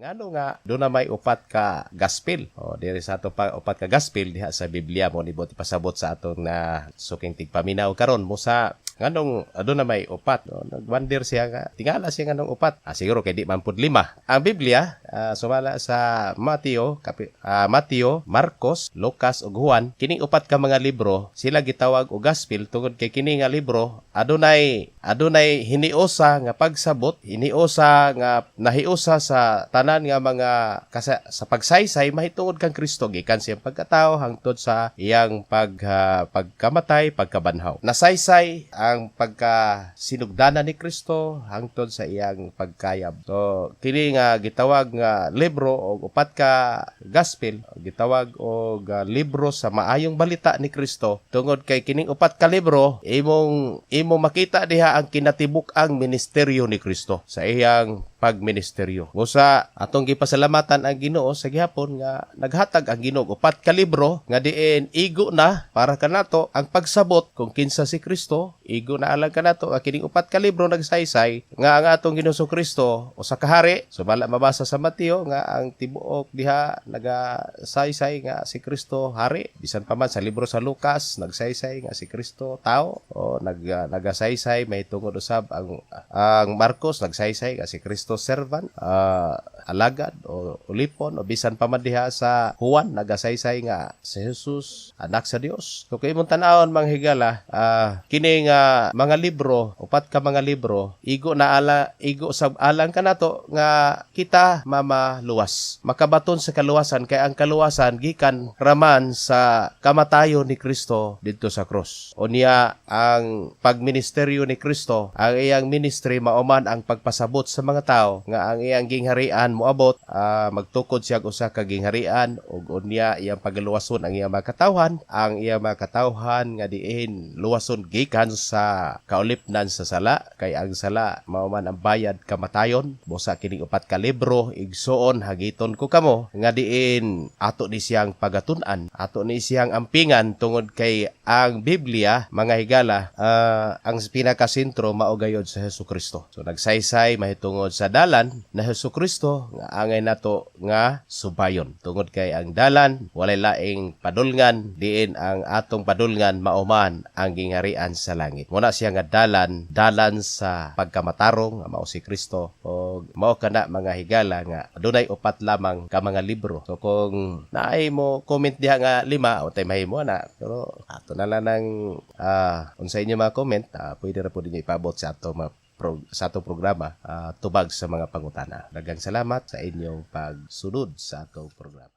Ngano nga do na may upat ka gospel. O diri sa ato pa upat ka gospel diha sa Biblia mo nibot ipasabot sa atong na suking tigpaminaw karon mo sa nganong do na may upat. No? Nagwonder siya nga tingala siya nganong upat. Siguro kay di man pud lima. Ang Biblia sumala sa Mateo, Marcos, Lucas ug Juan, kining upat ka mga libro sila gitawag og gospel tungod kay kini nga libro adunay hiniusa nga pagsabot, hiniusa nga nahiusa sa tanan nga mga sa pagsaysay mahitungod kang Kristo gikan siyang pagkatao hangtod sa iyang pagkamatay, pagkabanhaw. Nasaysay ang pagkasinugdanan ni Kristo hangtod sa iyang pagkayab. So kini nga gitawag nga libro og upat ka gospel, gitawag og libro sa maayong balita ni Kristo tungod kay kining upat ka libro imong makita diha ang kinatibuk-ang ministeryo ni Kristo sa iyang pagministeryo. Busa atong gipasalamatan ang Ginoo sa gihapon nga naghatag ang Ginoo upat ka libro nga diin igo na para kanato ang pagsabot kung kinsa si Kristo, igo na alang kanato ang kining upat ka libro nagsaysay nga ang atong Ginoo Kristo usa ka hari. So bala mabasa sa Mateo nga ang tibuok diha nagasaysay nga si Kristo hari. Bisan pa man sa libro sa Lucas nagsaysay nga si Kristo tao o nagasaysay may tungod usab ang Marcos nagsaysay nga si Kristo servant, alagad o ulipon o bisan pa man diha sa Juan nagasaysay nga si Jesus anak sa Dios. So kay imong tan-awon mga higala, kini nga mga libro, upat ka mga libro, igo sa alang kanato nga kita mamaluwas. Makabaton sa kaluwasan kay ang kaluwasan gikan raman sa kamatayon ni Kristo didto sa krus. O niya ang pagministeryo ni Kristo, ang iyang ministry mauman ang pagpasabot sa mga tao nga ang iyang gingharian moabot, magtukod siya usa ka gingharian ug unya iyang pagaluwason ang iyang makatawhan, nga diin luwason gikan sa kaulipnan sa sala kay ang sala mao man ang bayad kamatayon. Busa kining upat ka libro igsuon hagiton ko kamo nga diin ato ni siyang pagatun-an, ato ni siyang ampingan tungod kay ang Biblia mga higala ang pinakasentro mao gayod sa Hesukristo. So nagsaysay mahitungod sa dalan na Hesukristo nga angay nato nga subayon tungod kay ang dalan walay laing padulngan diin ang atong padulngan mauman ang gingharian sa langit. Muna siya nga dalan sa pagkamatarong nga mao si Kristo o mao kana mga higala nga adunay upat lamang ka mga libro. So kung naay mo comment diha nga lima o tay mahimo na pero ato na lang ng unsa inyo mga comment, pwede ra po ninyo ipabot sa atong programa tubag sa mga pangutana. Daghang salamat sa inyong pagsunod sa atong programa.